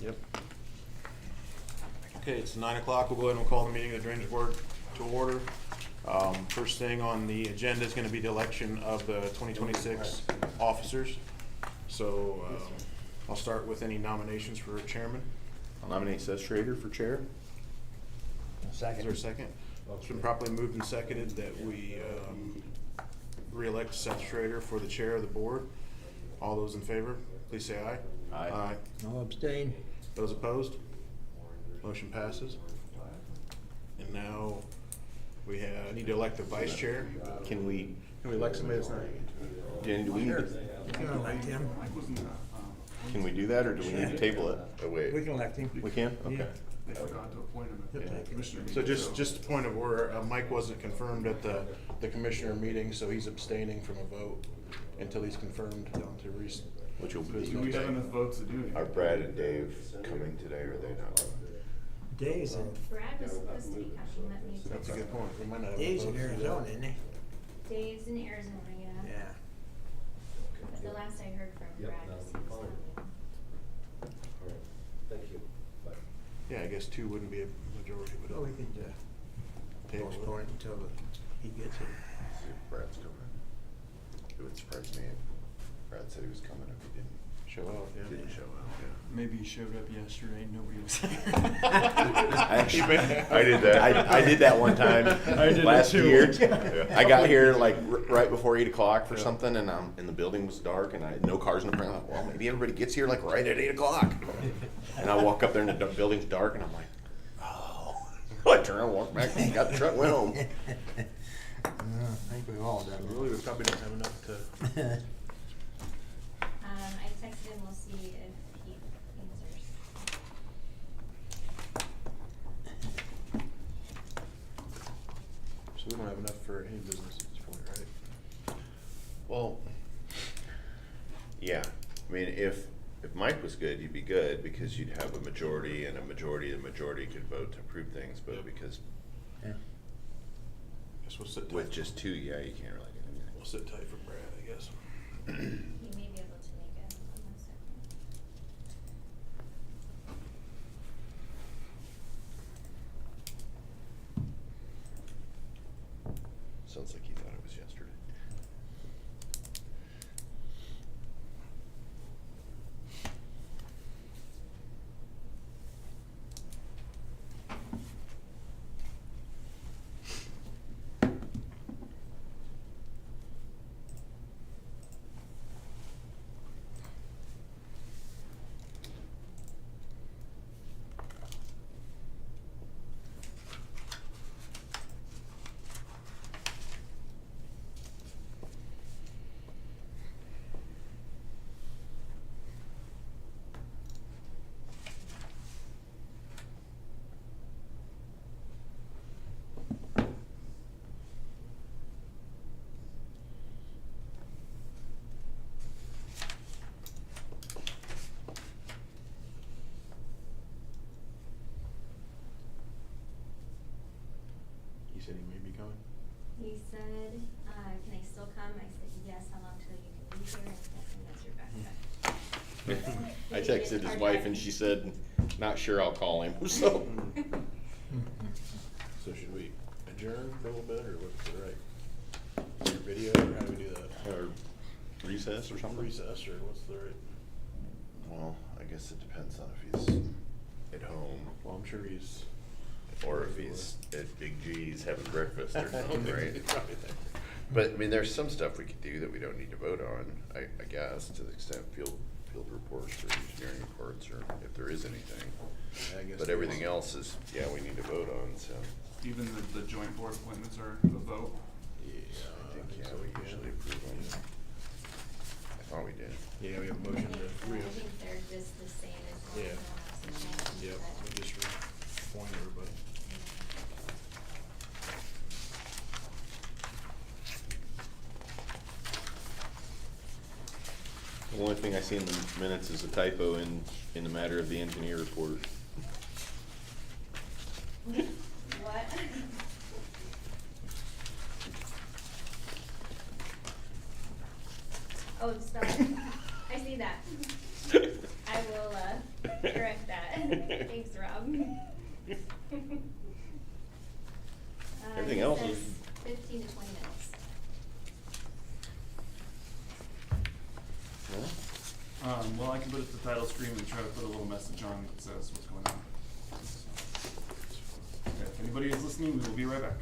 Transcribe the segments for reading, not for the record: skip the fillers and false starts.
Yep. Okay, it's 9 o'clock. We'll go ahead and call the meeting of the Drainage Board to order. First thing on the agenda is going to be the election of the 2026 officers. So I'll start with any nominations for chairman. I'll nominate Seth Schrader for chair. Is there a second? It's been properly moved and seconded that we re-elect Seth Schrader for the chair of the board. All those in favor, please say aye. Aye. No abstain. Those opposed? Motion passes. And now we need to elect the vice chair. Can we elect somebody that's not? Danny, do we need to, We can elect him. can we do that, or do we need to table it? Oh, wait. We can elect him. We can? Okay. They forgot to appoint him at Yeah. the commissioner So meeting. just a point of order, Mike wasn't confirmed at the commissioner meeting, so he's abstaining from a vote until he's confirmed to Reese. Which will be. Do we have enough votes to do anything? Are Brad and Dave coming today, or are they not? Dave's in, Brad was supposed to be coming, let me. That's a good point. We might not have Dave's in enough votes. Arizona, isn't he? Dave's in Arizona, yeah. Yeah. But the last I heard from Brad was he was coming. Thank you. Bye. Yeah, I guess two wouldn't be a majority, but Well, we could table it. postpone it until he gets here. See if Brad's coming. It would surprise me if Brad said he was coming if he didn't. Show out, yeah. Didn't show up, yeah. Maybe he showed up yesterday and nobody was Actually, I did that. I did that one time I did it last too. year. I got here like right before 8 o'clock for something, and the building was dark, and I had no cars in the front. Well, maybe everybody gets here like right at 8 o'clock. And I walk up there, and the building's dark, and I'm like, oh. I turn around, walk back, and got the truck, went home. I think we've all done that. Really, we probably don't have enough to. I texted him, we'll see if he answers. So we don't have enough for any business at this point, right? Well, yeah. I mean, if Mike was good, you'd be good because you'd have a majority, and the majority could vote to approve things. But because Yeah. Guess we'll sit tight. with just two, yeah, you can't really get anything. We'll sit tight for Brad, I guess. He may be able to make it on the second. Sounds like he thought it was yesterday. He said he may be coming. He said, can I still come? I said, yes, how long till you can be here? And that's your backpack. I texted his wife, and she said, not sure, I'll call him. So So should we adjourn for a little bit, or what's the right? Your video, or how do we do that? or recess or something. Recess, or what's the right? Well, I guess it depends on if he's at home Well, I'm sure he's. or if he's at Big G's having breakfast or I don't something, think right? he's probably there. But I mean, there's some stuff we could do that we don't need to vote on, I guess, to the extent field reports or engineering reports, or if there is anything. Yeah, I guess But there everything is. else is, yeah, we need to vote on, so Even the joint board appointments are a vote. Yeah, I think, yeah, so we usually approve them. I thought we did. Yeah, we have a motion to I re. think they're just the same as long Yeah. as no one else is changed, Yep, but- we just appoint everybody. The only thing I see in the minutes is a typo in the matter of the engineer report. What? Oh, sorry. I see that. I will, Thanks, Rob. Everything It else says is- 15 to 20 minutes. Well, I can put it to the title screen and try to put a little message on that says what's going on. So, if anybody is listening, we will be right back.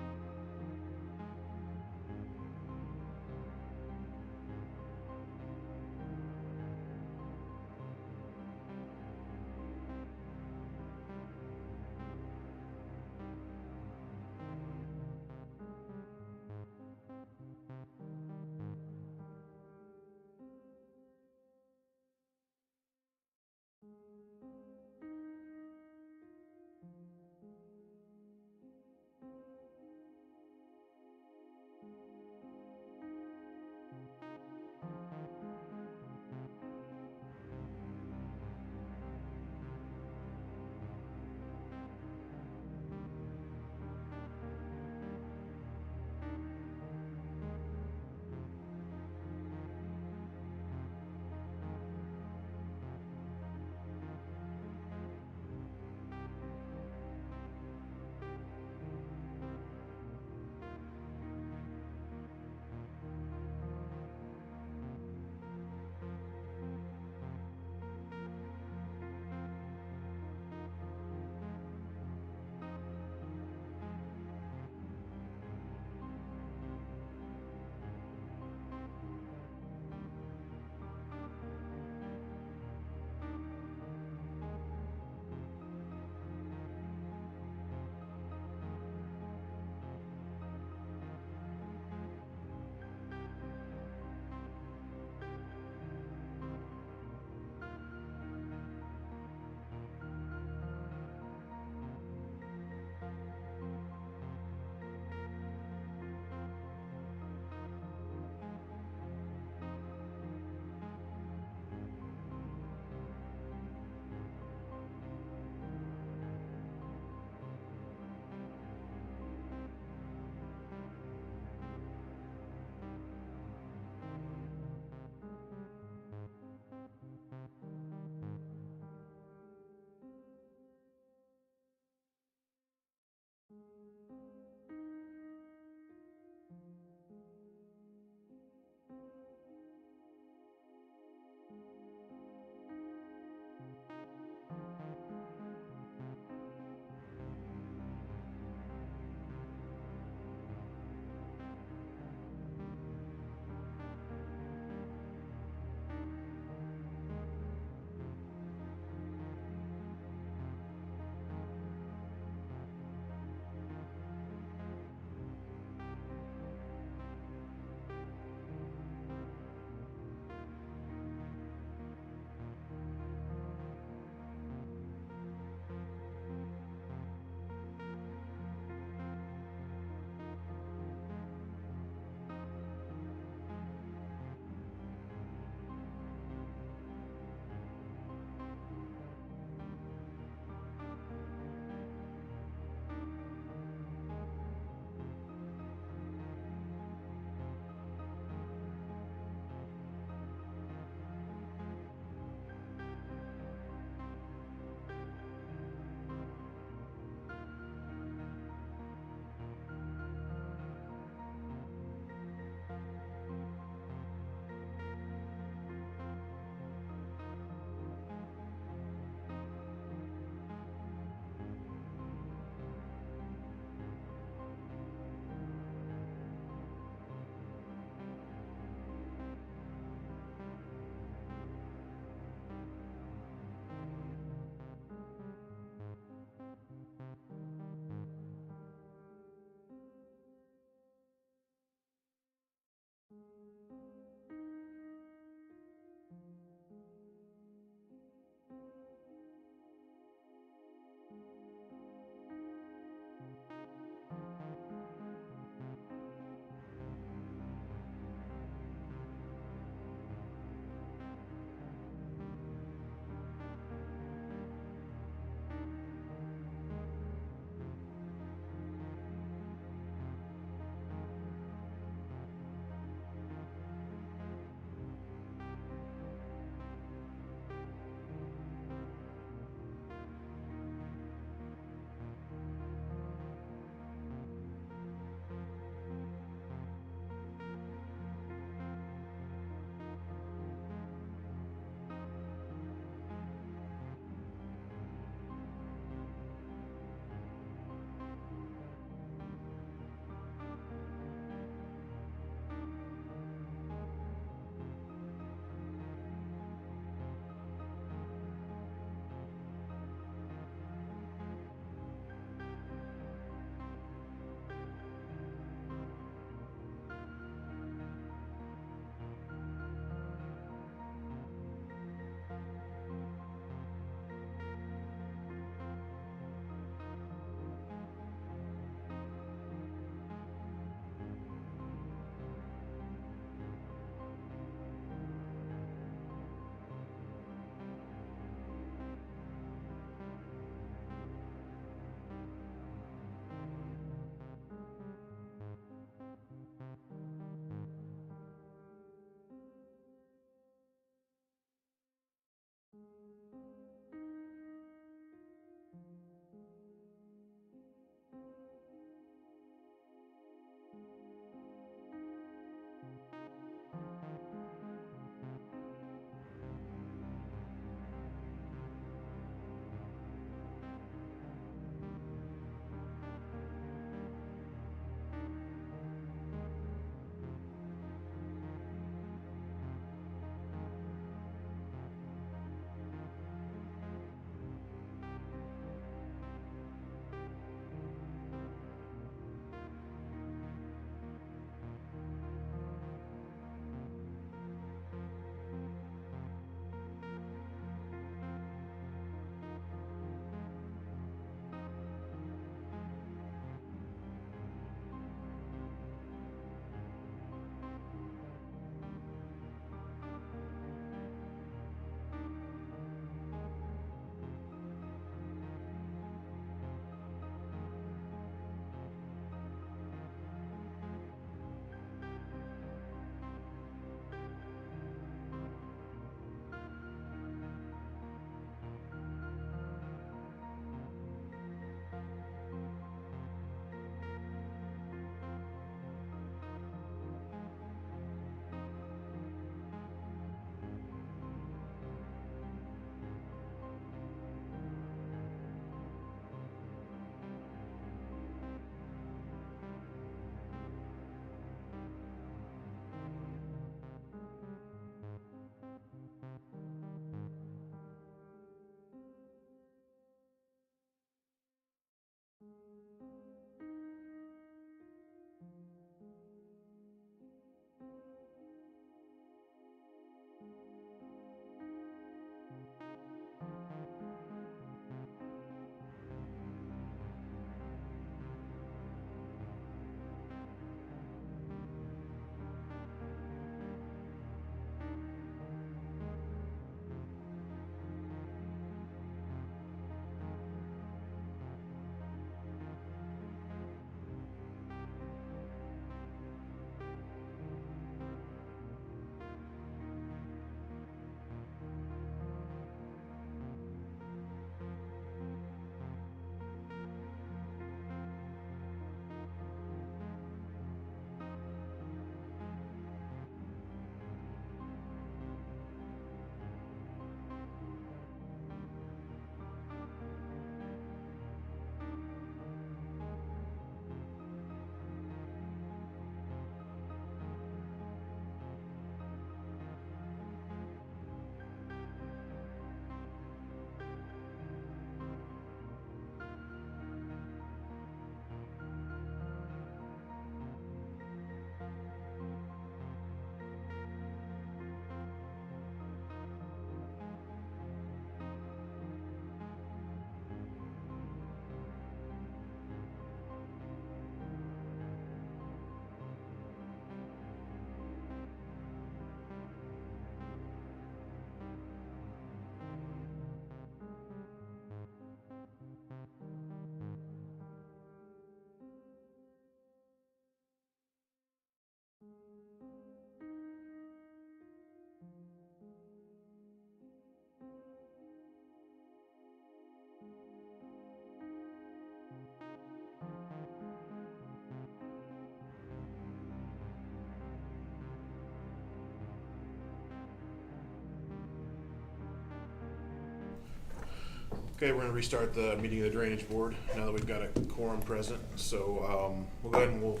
Okay, we're gonna restart the meeting of the Drainage Board now that we've got a quorum present. So, we'll go ahead and we'll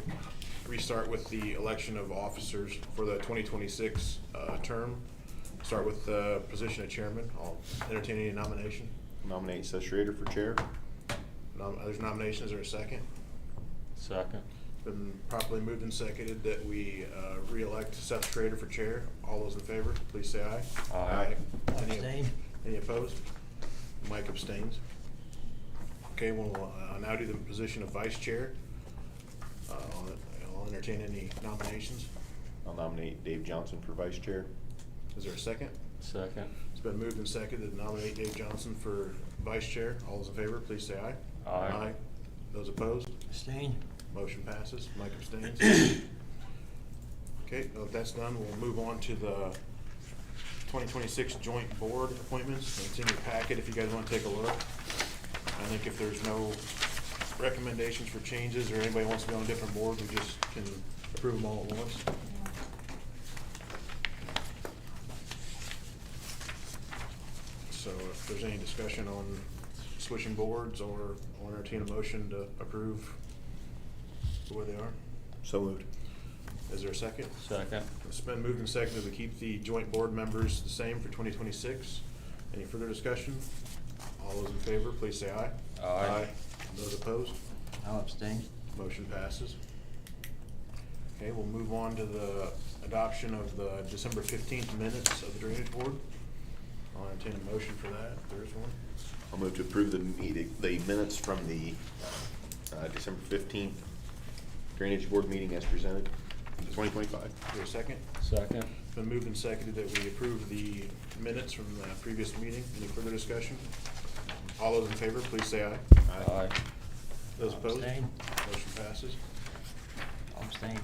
restart with the election of officers for the 2026 term. Start with the position of chairman. I'll entertain any nomination. Nominate Seth Schrader for chair. There's nominations. Is there a second? Second. Been properly moved and seconded that we re-elect Seth Schrader for chair. All those in favor, please say aye. Aye. Abstain. Any opposed? Mike abstains. Okay, we'll now do the position of vice chair. I'll entertain any nominations. I'll nominate Dave Johnson for vice chair. Is there a second? Second. It's been moved and seconded to nominate Dave Johnson for vice chair. All those in favor, please say aye. Aye. Those opposed? Abstain. Motion passes. Mike abstains. Okay, if that's done, we'll move on to the 2026 joint board appointments. It's in your packet if you guys want to take a look. I think if there's no recommendations for changes or anybody wants to go on a different board, we just can approve them all at once. So if there's any discussion on switching boards, or I'll entertain a motion to approve the way they are. So moved. Is there a second? Second. It's been moved and seconded to keep the joint board members the same for 2026. Any further discussion? All those in favor, please say aye. Aye. Those opposed? I'll abstain. Motion passes. Okay, we'll move on to the adoption of the December 15th minutes of the Drainage Board. I'll entertain a motion for that, if there is one. I'll move to approve the minutes from the December 15th Drainage Board meeting as presented, 2025. Is there a second? Second. It's been moved and seconded that we approve the minutes from the previous meeting. Any further discussion? All those in favor, please say aye. Aye. Those opposed? Abstain. Motion passes. I'll abstain.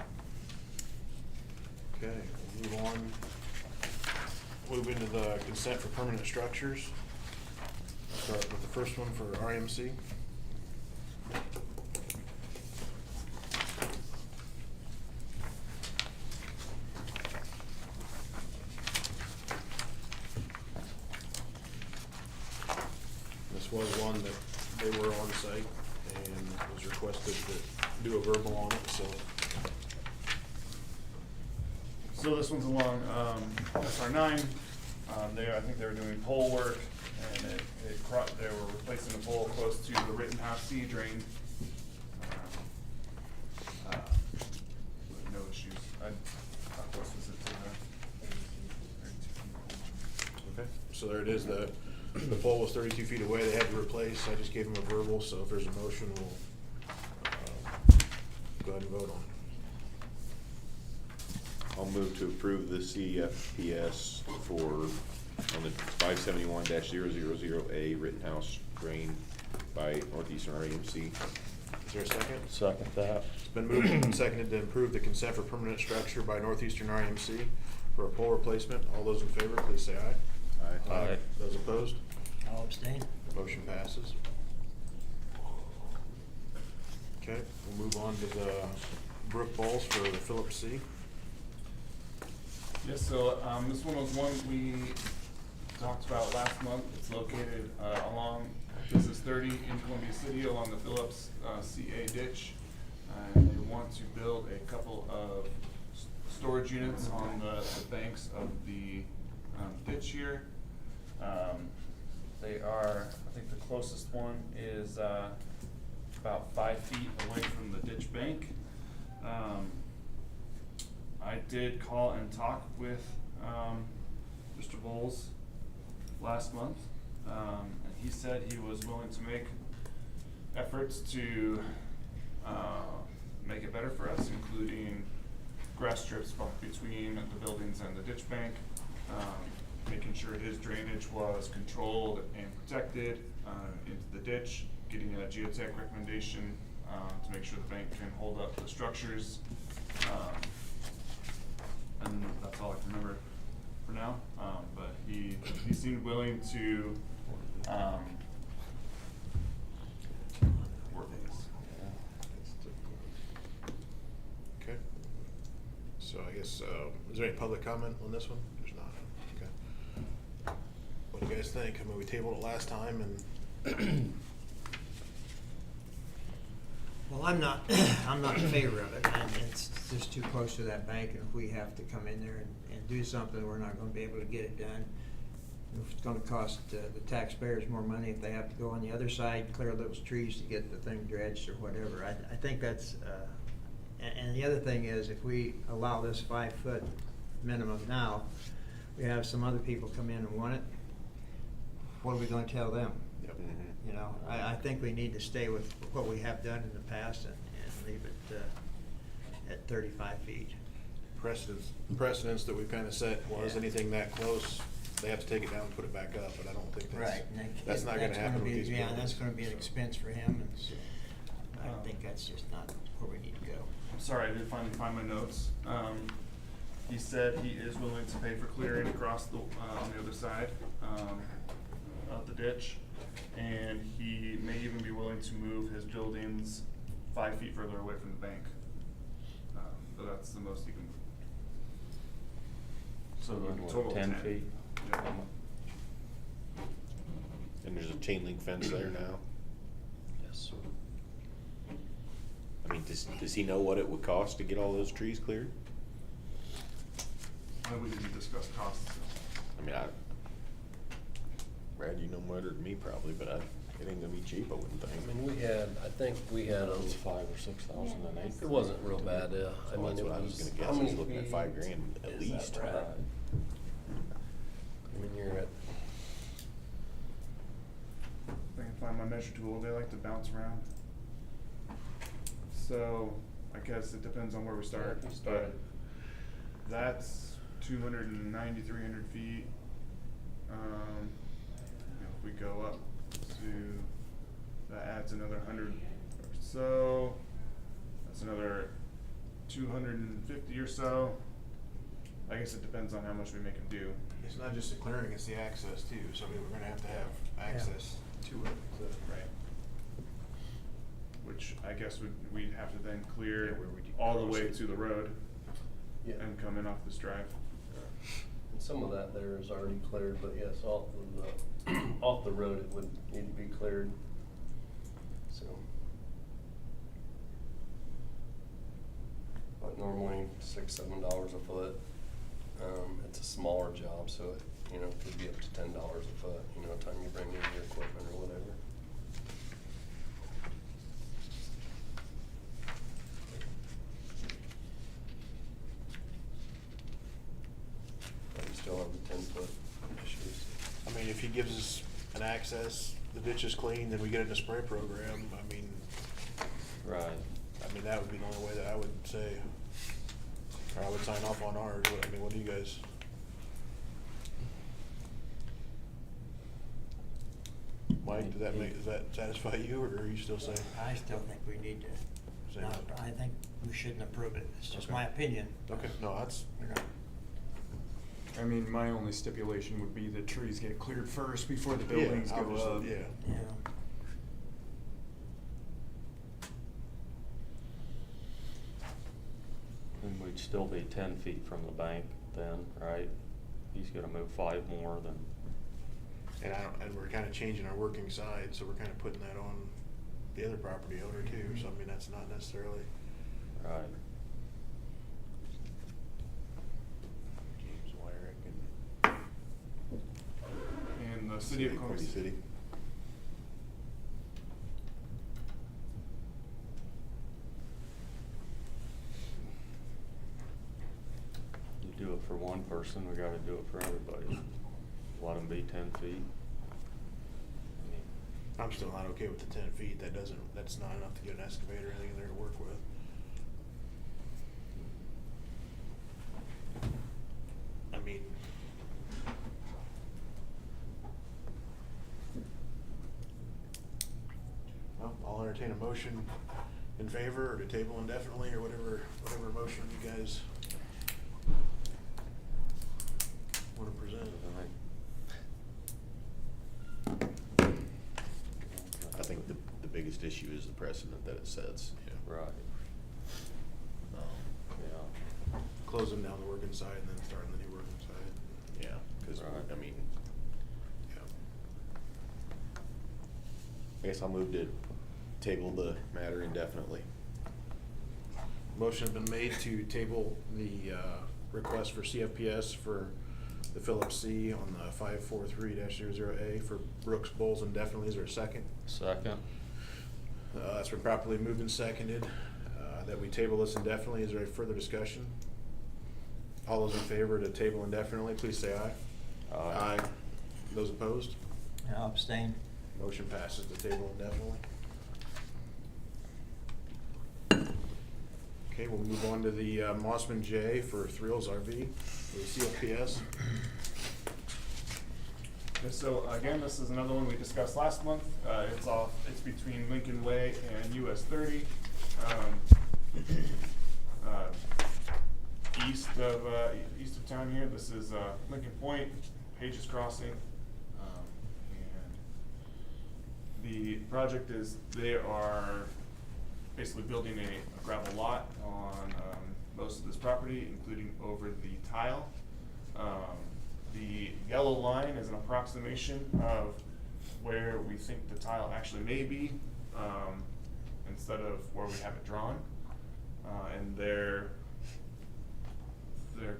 Okay, we'll move on. Move into the consent for permanent structures. Start with the first one for RMC. This was one that they were on site and was requested to do a verbal on it, so. So this one's along, SR9, I think they were doing pole work, and they were replacing the pole close to the Rittenhouse C drain. No issues. How close is it to the? Okay, so there it is, the pole was 32 feet away, they had to replace, I just gave them a verbal, so if there's a motion, we'll go ahead and vote on it. I'll move to approve the CFPS on the 571-000A Rittenhouse drain by Northeastern REMC. Is there a second? Second that. It's been moved and seconded to approve the consent for permanent structure by Northeastern REMC for a pole replacement. All those in favor, please say aye. Aye. Those opposed? I'll abstain. Motion passes. Okay, we'll move on to the Brook Boles for the Phillips C. Yes, so this one was one we talked about last month. It's located along Business 30 in Columbia City along the Phillips CA ditch. And they want to build a couple of storage units on the banks of the ditch here. They are, I think the closest one is about 5 feet away from the ditch bank. I did call and talk with Mr. Boles last month, and he said he was willing to make efforts to make it better for us, including grass strips between the buildings and the ditch bank, making sure his drainage was controlled and protected into the ditch, getting a geotech recommendation to make sure the bank can hold up the structures. And that's all I can remember for now. But he seemed willing to work with us. Okay. So I guess, is there any public comment on this one? There's not. Okay. What do you guys think? I mean, we tabled it last time and Well, I'm not, I'm not in favor of it, and it's just too close to that bank, and if we have to come in there and do something, we're not gonna be able to get it done. If it's gonna cost the taxpayers more money if they have to go on the other side, clear those trees to get the thing dredged or whatever, I think that's, and the other thing is, if we allow this 5-foot minimum now, we have some other people come in and want it, what are we gonna tell them? Yep. You know, I think we need to stay with what we have done in the past and leave it at 35 feet. Precedents that we've kind of set was Yeah. anything that close, they have to take it down and put it back up, but I don't think Right. that's not gonna happen with these Yeah, buildings. that's gonna be an expense for him, and so I think that's just not where we need to go. I'm sorry, I did finally find my notes. He said he is willing to pay for clearing across the, on the other side, of the ditch. And he may even be willing to move his buildings 5 feet further away from the bank. But that's the most he can move. So then Total what, 10 10. feet? Yeah. And there's a chain link fence there now. Yes. I mean, does he know what it would cost to get all those trees cleared? We didn't discuss costs. I mean, Brad, you know more than me probably, but it ain't gonna be cheap, I wouldn't think. I mean, I think we had It's 5,000 or 6,000 an acre. it wasn't real bad, yeah. I Well, mean, that's it what I was was, gonna how guess, I many was looking at feet $5,000 at is that, least. Brad? Right. I mean, you're at, If I can find my measure tool, they like to bounce around. So, I guess it depends on where we start, Yeah, if you but started- that's 290, 300 feet. If we go up to, that adds another 100 or so, that's another 250 or so. I guess it depends on how much we make them do. It's not just the clearing, it's the access too, so we're gonna have to have access to it, so. Right. Which I guess we'd have to then Yeah, clear where would you all the cross way it? to the road yeah. and come in off this drive. And some of that there is already cleared, but yes, off of the, off the road, it would need to be cleared. So. But normally $6-7 a foot. It's a smaller job, so it, could be up to $10 a foot, time you bring in your equipment or whatever. But you still have the 10-foot issues. I mean, if he gives us an access, the ditch is clean, then we get it in a spray program, Right. that would be the only way that I would say, or I would sign off on ours. What do you guys? Mike, does that satisfy you, or are you still saying? I still think we need to, Same. I think we shouldn't approve it, it's just Okay. my opinion. Okay, no, that's, You know, I mean, my only stipulation would be the trees get cleared first before the yeah, buildings go obviously, up. yeah. you know. And we'd still be 10 feet from the bank then, right? He's gonna move 5 more than, And we're kinda changing our working side, so we're kinda putting that on the other property owner too, so that's not necessarily. right. James Wyrick And the city of Party Columbus. City. You do it for one person, we gotta do it for everybody. Let them be 10 feet. I'm still not okay with the 10 feet, that's not enough to get an excavator or anything in there to work with. I mean, well, I'll entertain a motion in favor, or to table indefinitely, or whatever motion you guys wanna present. I think the biggest issue is the precedent that it sets. Right, Um, yeah. Closing down the working side and then starting the new working side. Yeah, cause, Right. I mean, Yeah. I guess I'll move to table the matter indefinitely. Motion's been made to table the request for CFPS for the Phillips C on the 543-00A for Brooks Boles indefinitely. Is there a second? Second. It's been properly moved and seconded that we table this indefinitely. Is there any further discussion? All those in favor to table indefinitely, please say aye. Aye. Those opposed? I'll abstain. Motion passes to table indefinitely. Okay, we'll move on to the MOSSMAN J for Thrills RV, for the CFPS. So again, this is another one we discussed last month. It's between Lincoln Way and US 30. East of town here. This is Lincoln Point, Pages Crossing. And the project is, they are basically building a gravel lot on most of this property, including over the tile. The yellow line is an approximation of where we think the tile actually may be, instead of where we have it drawn. And their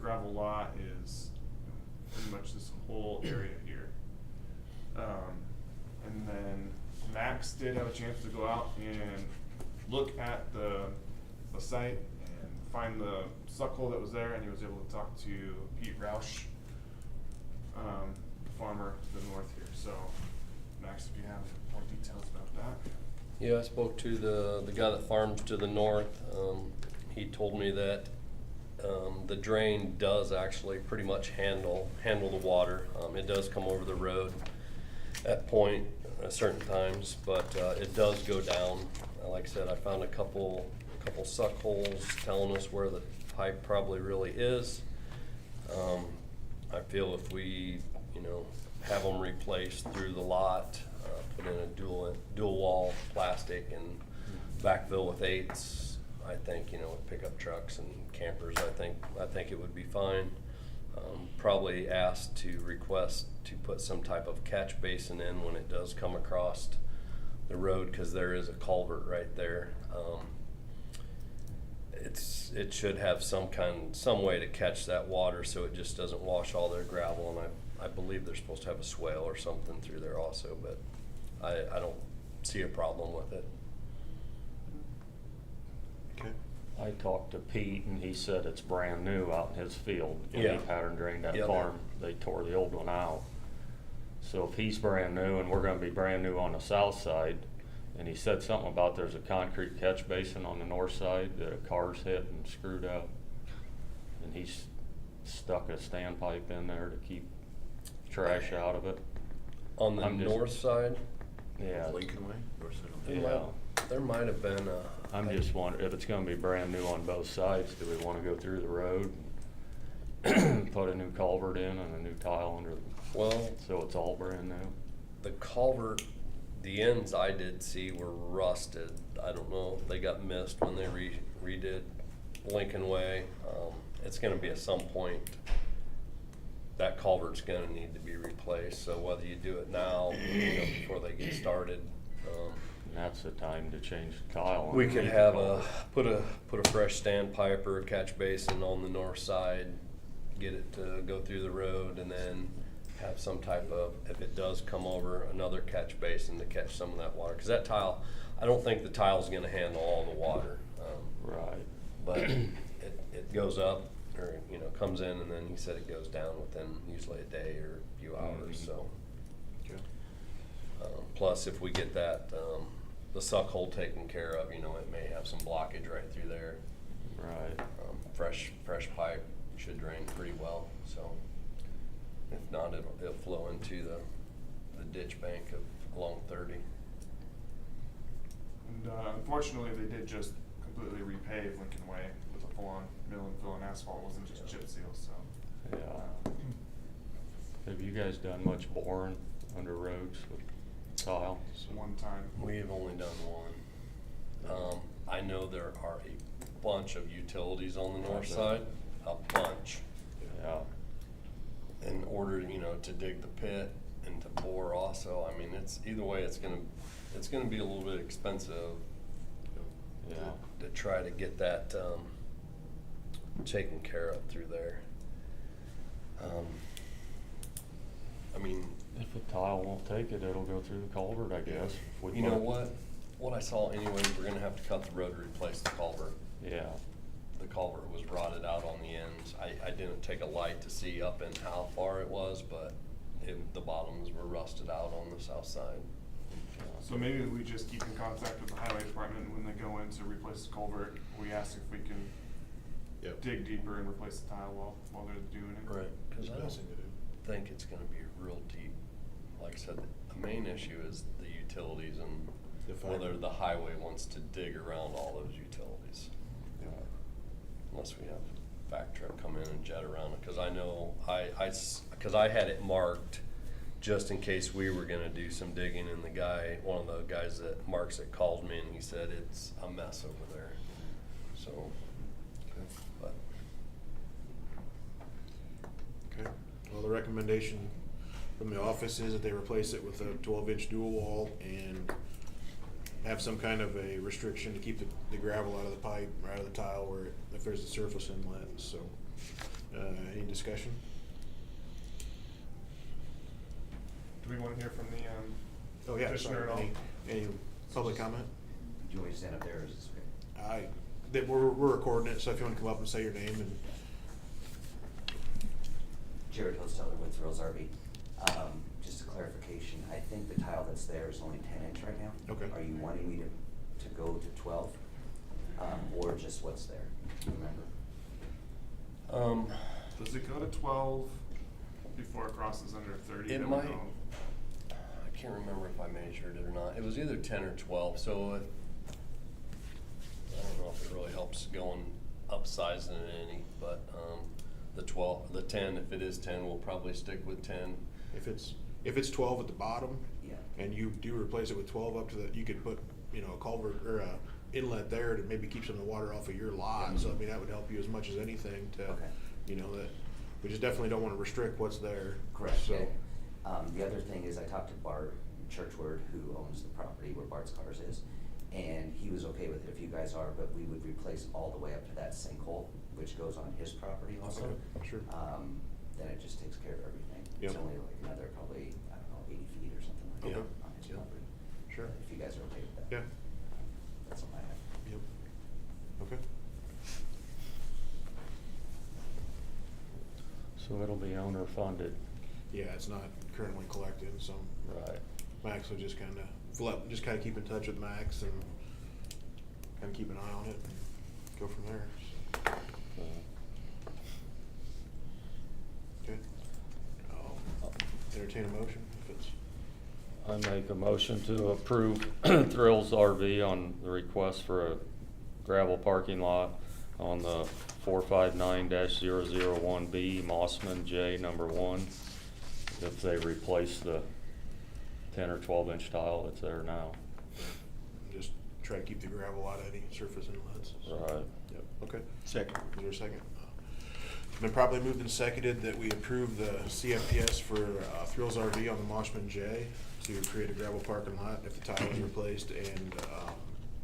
gravel lot is pretty much this whole area here. And then Max did have a chance to go out and look at the site and find the suck hole that was there, and he was able to talk to Pete Rouch, the farmer to the north here. So Max, if you have more details about that. Yeah, I spoke to the guy that farms to the north. He told me that the drain does actually pretty much handle the water. It does come over the road at point certain times, but it does go down. Like I said, I found a couple suck holes telling us where the pipe probably really is. I feel if we, have them replaced through the lot, put in a dual wall plastic and backfill with 8s, I think, with pickup trucks and campers, I think it would be fine. Probably asked to request to put some type of catch basin in when it does come across the road, because there is a culvert right there. It should have some way to catch that water so it just doesn't wash all their gravel, and I believe they're supposed to have a swale or something through there also, but I don't see a problem with it. Okay. I talked to Pete and he said it's brand new out in his field. Yeah. He pattern drained that Yep. farm. They tore the old one out. So if he's brand new and we're gonna be brand new on the south side, and he said something about there's a concrete catch basin on the north side that a car's hit and screwed up. And he's stuck a standpipe in there to keep trash out of it. On the I'm just- north side, Yeah. Lincoln Way? North side. Yeah. there might have been I'm just wondering if it's gonna be brand new on both sides, do we wanna go through the road? Put a new culvert in and a new tile under, well, so it's all brand new? the culvert, the ends I did see were rusted. I don't know if they got missed when they redid Lincoln Way. It's gonna be at some point, that culvert's gonna need to be replaced, so whether you do it now, before they get started, And that's the time to change the tile. we could underneath have the put a fresh standpipe or a catch basin on the north side, get it to go through the road, and then have some type of, if it does come over, another catch basin to catch some of that water. Cause that tile, I don't think the tile's gonna handle all the water. Right. But it goes up, or, comes in, and then he said it goes down within usually a day or a few hours, so. Okay. Plus, if we get that, the suck hole taken care of, it may have some blockage right through there. Right. Fresh pipe should drain pretty well, so. If not, it'll flow into the ditch bank along 30. And unfortunately, they did just completely repave Lincoln Way with a full-on mill and fill and asphalt. It wasn't just chip seal, so. Yeah. Have you guys done much boring under roads with tile? Just one time. We've only done one. I know there are a bunch of utilities on the north side, a bunch. Yeah. In order, to dig the pit and to bore also, I mean, it's, either way, it's gonna it's gonna be a little bit expensive Yeah. to try to get that, taken care of through there. I mean, If the tile won't take it, it'll go through the culvert, I guess. if we you know put- what I saw anyways, we're gonna have to cut the road to replace the culvert. Yeah, The culvert was rotted out on the ends. I didn't take a light to see up and how far it was, but the bottoms were rusted out on the south side. So maybe we just keep in contact with the highway department when they go in to replace the culvert. We ask if we can Yep. dig deeper and replace the tile while they're doing it. Right, cause I Best don't thing to do. think it's gonna be real deep. Like I said, the main issue is the utilities and The fiber. whether the highway wants to dig around all those utilities. Unless we have back truck come in and jet around it, cause I know, cause I had it marked just in case we were gonna do some digging, and one of the guys that marks it called me and he said it's a mess over there, so. But, Okay, well, the recommendation from the office is that they replace it with a 12-inch dual wall and have some kind of a restriction to keep the gravel out of the pipe, or out of the tile where, if there's a surface inlet, so, any discussion? Do we wanna hear from the, Oh, yeah, petitioner sorry, at all? any public comment? Do you want me to stand up there, or is this okay? We're recording it, so if you wanna come up and say your name and, Jared Hosteller with Thrills RV. Just a clarification, I think the tile that's there is only 10-inch right now. Okay. Are you wanting me to go to 12, or just what's there? Do you remember? Does it go to 12 before it crosses under 30? It Then might. we go- I can't remember if I measured it or not. It was either 10 or 12, so I don't know if it really helps going upsizing it any, but the 10, if it is 10, we'll probably stick with 10. if it's 12 at the bottom, Yeah. and you do replace it with 12 up to the, you could put, a culvert or a inlet there to maybe keep some of the water off of your lot, so I mean, that would help you as much as anything to, Okay. that, we just definitely don't wanna restrict what's there. Correct. So, Okay. The other thing is I talked to Bart Churchward, who owns the property where Bart's Cars is, and he was okay with it if you guys are, but we would replace all the way up to that sinkhole, which goes on his property also. Okay, sure. Then it just takes care of everything. It's Yep. only like another probably, I don't know, 80 feet or something like Okay. that on his Yep. property. Sure. But if you guys are okay with that. Yeah. That's all I have. Yep. Okay. so it'll be owner funded, Yeah, it's not currently collected, so right? Max will just kinda keep in touch with Max and kinda keep an eye on it and go from there. So, Okay. I'll entertain a motion if it's. I make a motion to approve Thrills RV on the request for a gravel parking lot on the 459-001B Mossman J #1, if they replace the 10 or 12-inch tile that's there now. Just try to keep the gravel out of any surface inlets. Right. Yep, okay. Second. Is there a second? It's been probably moved and seconded that we approve the CFPS for Thrills RV on the Mossman J to create a gravel parking lot if the tile is replaced and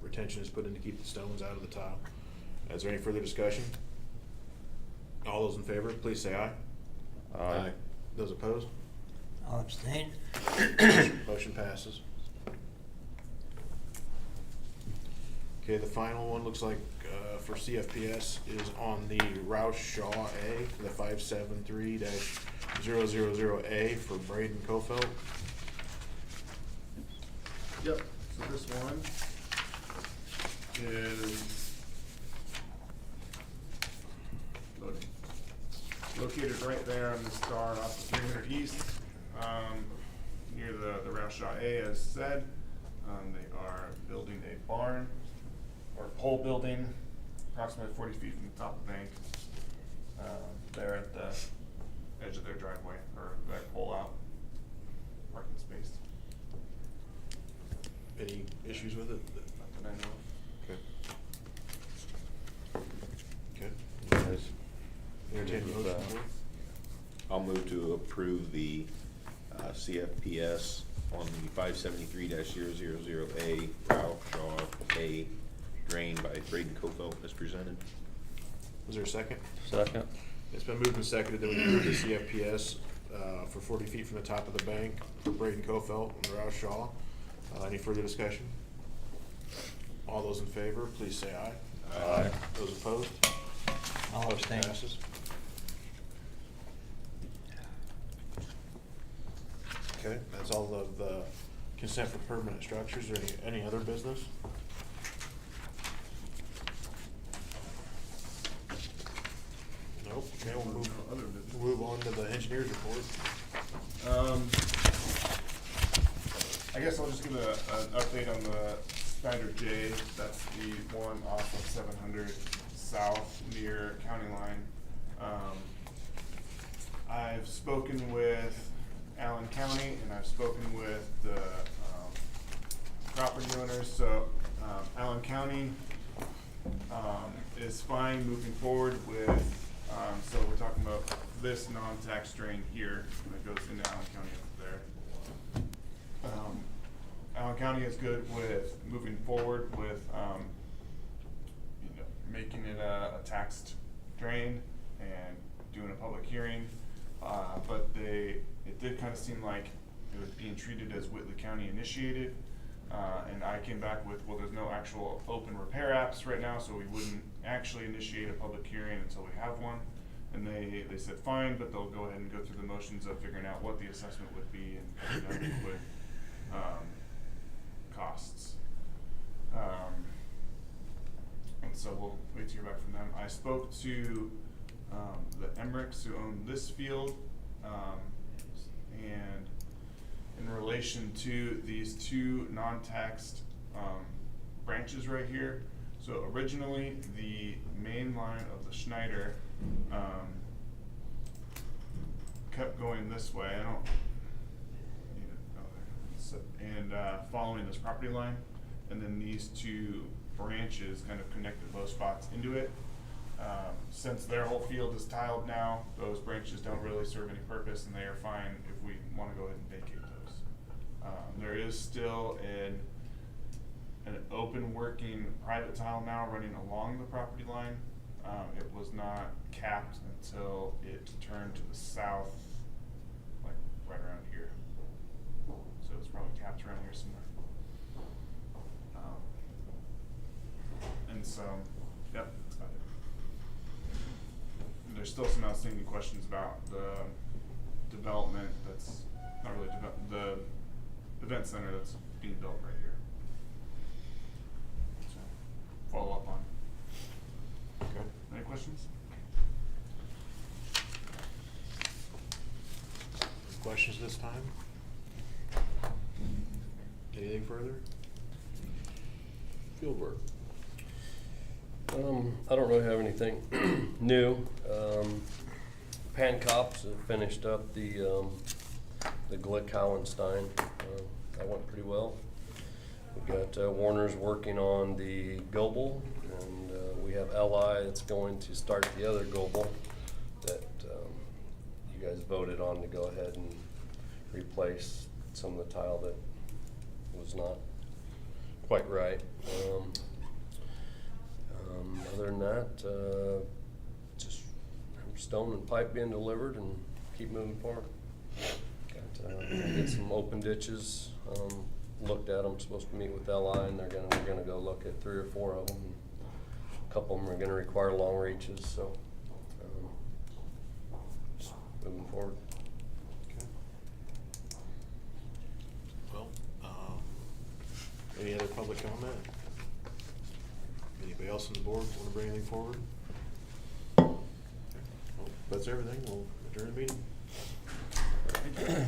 retention is put in to keep the stones out of the tile. Is there any further discussion? All those in favor, please say aye. Aye. Those opposed? I'll abstain. Motion passes. Okay, the final one looks like for CFPS is on the ROUCH-SHAW A, the 573-000A for Braden Coffelt. Yep, so this one is located right there on the star off of 300 East, near the ROUCH-SHAW A, as said. They are building a barn, or pole building, approximately 40 feet from the top of the bank, there at the edge of their driveway, or their pull out parking space. Any issues with it? Not that I know of. Okay. Okay. Guys, Entertain a good with motion. that. I'll move to approve the CFPS on the 573-000A ROUCH-SHAW A drain by Braden Coffelt as presented. Is there a second? Second. It's been moved and seconded that we approve the CFPS for 40 feet from the top of the bank for Braden Coffelt and ROUCH-SHAW. Any further discussion? All those in favor, please say aye. Aye. Those opposed? I'll Motion abstain. passes. Okay, that's all of the consent for permanent structures. Or any other business? Nope. Okay, we'll move on to the engineer's report. I guess I'll just give an update on the Snyder J. That's the one off of 700 South near County Line. I've spoken with Allen County and I've spoken with the property owners. So Allen County is fine moving forward with, so we're talking about this non-tax drain here that goes into Allen County up there. Allen County is good with moving forward with, making it a taxed drain and doing a public hearing. But it did kind of seem like it was being treated as Whitley County initiated. And I came back with, well, there's no actual open repair apps right now, so we wouldn't actually initiate a public hearing until we have one. And they said fine, but they'll go ahead and go through the motions of figuring out what the assessment would be and with costs. And so we'll wait to hear back from them. I spoke to the Emmerichs who own this field, and in relation to these two non-taxed branches right here. So originally, the main line of the Schneider kept going this way. I don't need it. Oh, there. So, and following this property line, and then these two branches kind of connected both spots into it. Since their whole field is tiled now, those branches don't really serve any purpose, and they are fine if we want to go ahead and vacate those. There is still an open working private tile now running along the property line. It was not capped until it turned to the south, like right around here. So it's probably capped around here somewhere. And so, yep, that's about it. And there's still some outstanding questions about the development that's not really the event center that's being built right here. So, follow up on. Okay. Any questions? Questions this time? Anything further? Field work. I don't really have anything new. Pan Cops have finished up the Glick Hollenstein. That went pretty well. We got Warner's working on the Goebel, and we have LI that's going to start the other Goebel that you guys voted on to go ahead and replace some of the tile that was not quite right. Other than that, just stone and pipe being delivered and keep moving forward. Got get some open ditches looked at. I'm supposed to meet with LI, and we're gonna go look at 3 or 4 of them. A couple of them are gonna require long reaches, so just moving forward. Okay. Well, any other public comment? Anybody else on the board want to bring anything forward? Okay. Well, that's everything. We'll adjourn the meeting. Thank you. Yep.